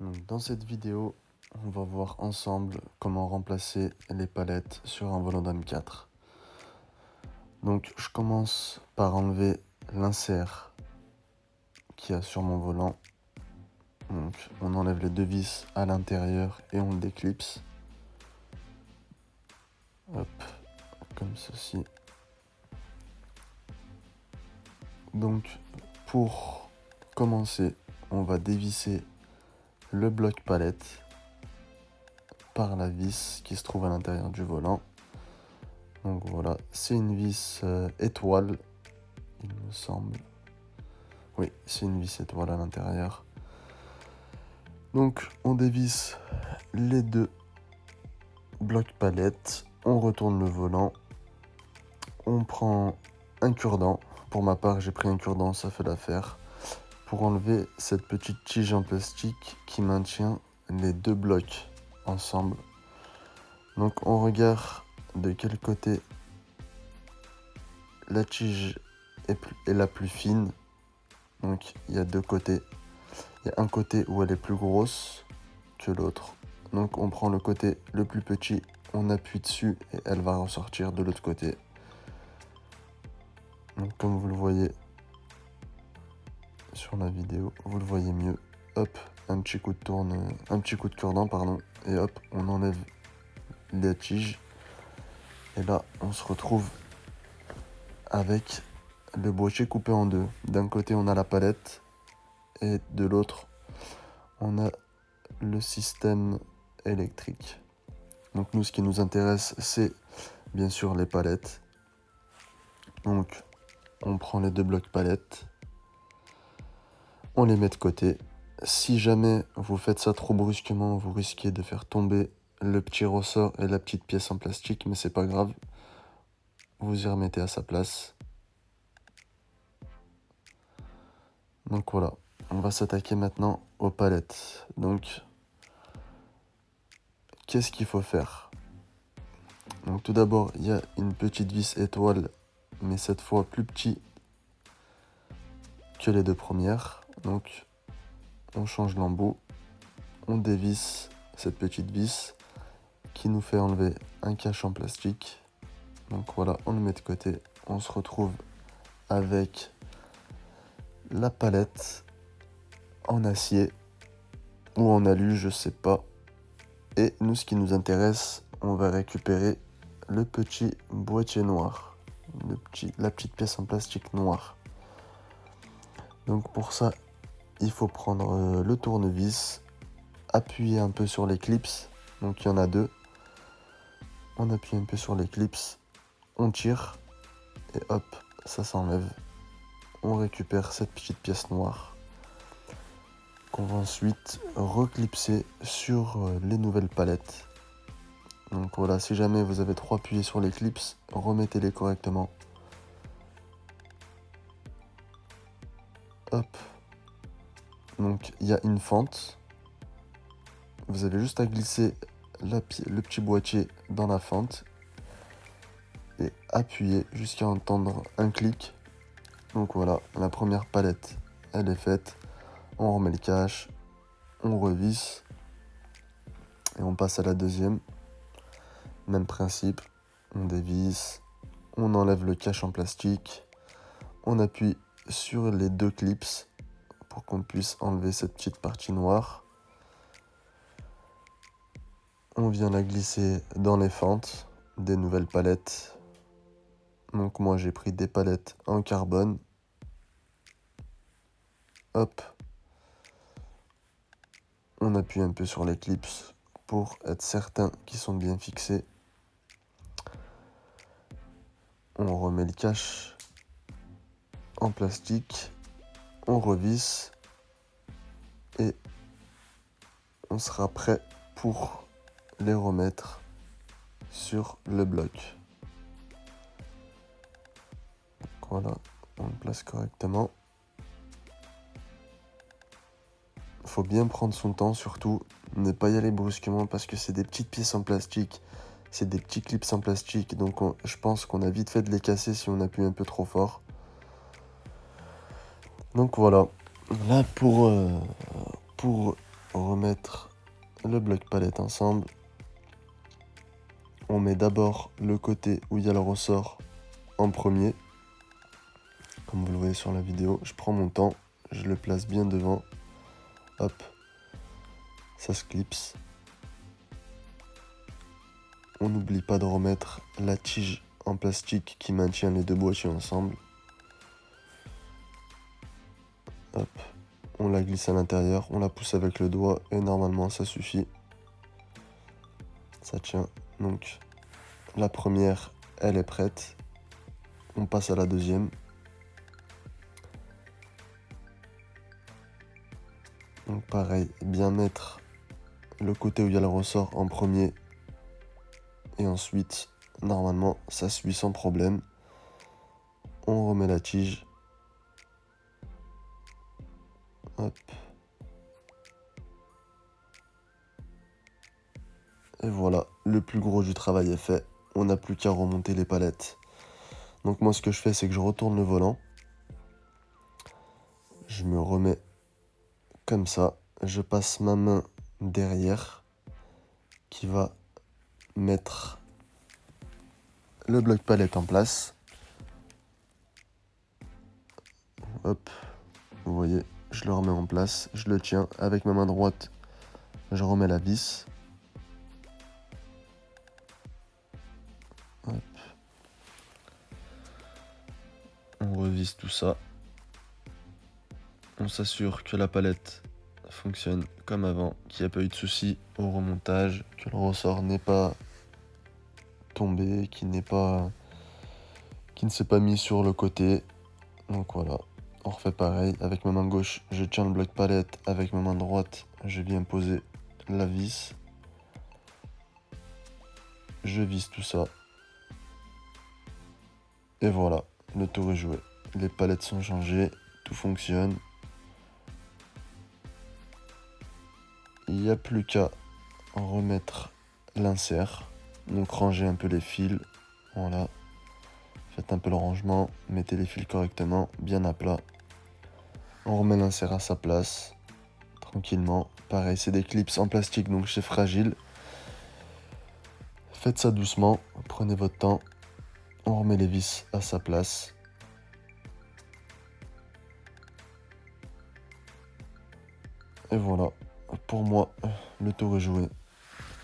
Donc, dans cette vidéo, on va voir ensemble comment remplacer les palettes sur un volant d'M4. Donc je commence par enlever l'insert qu'il y a sur mon volant. Donc on enlève les deux vis à l'intérieur et on le déclipse. Hop, comme ceci. Donc pour commencer, on va dévisser le bloc palette par la vis qui se trouve à l'intérieur du volant. Donc voilà, c'est une vis étoile, il me semble. Oui, c'est une vis étoile à l'intérieur. Donc on dévisse les deux blocs palettes, on retourne le volant, on prend un cure-dent. Pour ma part, j'ai pris un cure-dent, ça fait l'affaire. Pour enlever cette petite tige en plastique qui maintient les deux blocs ensemble. Donc on regarde de quel côté la tige est la plus fine. Donc il y a deux côtés. Il y a un côté où elle est plus grosse que l'autre. Donc on prend le côté le plus petit, on appuie dessus et elle va ressortir de l'autre côté. Donc comme vous le voyez sur la vidéo, vous le voyez mieux. Hop, un petit coup de cure-dent, pardon, et hop, on enlève les tiges. Et là, on se retrouve avec le boîtier coupé en deux. D'un côté, on a la palette et de l'autre, on a le système électrique. Donc nous, ce qui nous intéresse, c'est bien sûr les palettes. Donc on prend les deux blocs palettes, on les met de côté. Si jamais vous faites ça trop brusquement, vous risquez de faire tomber le petit ressort et la petite pièce en plastique, mais c'est pas grave. Vous y remettez à sa place. Donc voilà, on va s'attaquer maintenant aux palettes. Donc, qu'est-ce qu'il faut faire? Donc tout d'abord, il y a une petite vis étoile, mais cette fois plus petit que les deux premières. Donc on change l'embout, on dévisse cette petite vis qui nous fait enlever un cache en plastique. Donc voilà, on le met de côté. On se retrouve avec la palette en acier ou en alu, je sais pas. Et nous, ce qui nous intéresse, on va récupérer le petit boîtier noir, la petite pièce en plastique noire. Donc pour ça, il faut prendre le tournevis, appuyer un peu sur les clips. Donc il y en a deux. On appuie un peu sur les clips, on tire et hop, ça s'enlève. On récupère cette petite pièce noire qu'on va ensuite reclipser sur les nouvelles palettes. Donc voilà, si jamais vous avez trop appuyé sur les clips, remettez-les correctement. Hop. Donc il y a une fente. Vous avez juste à glisser le petit boîtier dans la fente et appuyer jusqu'à entendre un clic. Donc voilà, la première palette, elle est faite. On remet le cache, on revisse et on passe à la deuxième. Même principe, on dévisse, on enlève le cache en plastique, on appuie sur les deux clips pour qu'on puisse enlever cette petite partie noire. On vient la glisser dans les fentes des nouvelles palettes. Donc moi j'ai pris des palettes en carbone. Hop. On appuie un peu sur les clips pour être certain qu'ils sont bien fixés. On remet le cache en plastique. On revisse. Et on sera prêt pour les remettre sur le bloc. Donc voilà, on le place correctement. Faut bien prendre son temps, surtout ne pas y aller brusquement parce que c'est des petites pièces en plastique, c'est des petits clips en plastique, donc je pense qu'on a vite fait de les casser si on appuie un peu trop fort. Donc voilà, là pour remettre le bloc palette ensemble. On met d'abord le côté où il y a le ressort en premier. Comme vous le voyez sur la vidéo, je prends mon temps, je le place bien devant. Hop, ça se clipse. On n'oublie pas de remettre la tige en plastique qui maintient les deux boîtiers ensemble. Hop, on la glisse à l'intérieur, on la pousse avec le doigt et normalement ça suffit. Ça tient. Donc la première, elle est prête. On passe à la deuxième. Donc pareil, bien mettre le côté où il y a le ressort en premier. Et ensuite, normalement, ça suit sans problème. On remet la tige. Hop. Et voilà, le plus gros du travail est fait. On n'a plus qu'à remonter les palettes. Donc moi, ce que je fais, c'est que je retourne le volant. Je me remets comme ça. Je passe ma main derrière qui va mettre le bloc palette en place. Hop, vous voyez, je le remets en place, je le tiens. Avec ma main droite, je remets la vis. Hop. On revisse tout ça. On s'assure que la palette fonctionne comme avant, qu'il n'y a pas eu de souci au remontage, que le ressort n'est pas tombé, qu'il ne s'est pas mis sur le côté. Donc voilà, on refait pareil. Avec ma main gauche, je tiens le bloc palette. Avec ma main droite, je viens poser la vis. Je visse tout ça. Et voilà, le tour est joué. Les palettes sont changées, tout fonctionne. Il n'y a plus qu'à remettre l'insert. Donc ranger un peu les fils. Voilà. Faites un peu le rangement. Mettez les fils correctement, bien à plat. On remet l'insert à sa place. Tranquillement. Pareil, c'est des clips en plastique, donc c'est fragile. Faites ça doucement. Prenez votre temps. On remet les vis à sa place. Et voilà. Pour moi, le tour est joué.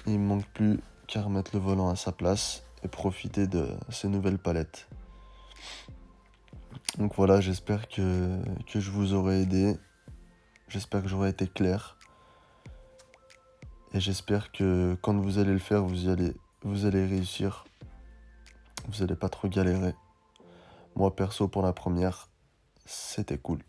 Il ne me manque plus qu'à remettre le volant à sa place et profiter de ces nouvelles palettes. Donc voilà, j'espère que je vous aurai aidé. J'espère que j'aurai été clair. Et j'espère que quand vous allez le faire, vous allez réussir. Vous n'allez pas trop galérer. Moi, perso, pour la première, c'était cool.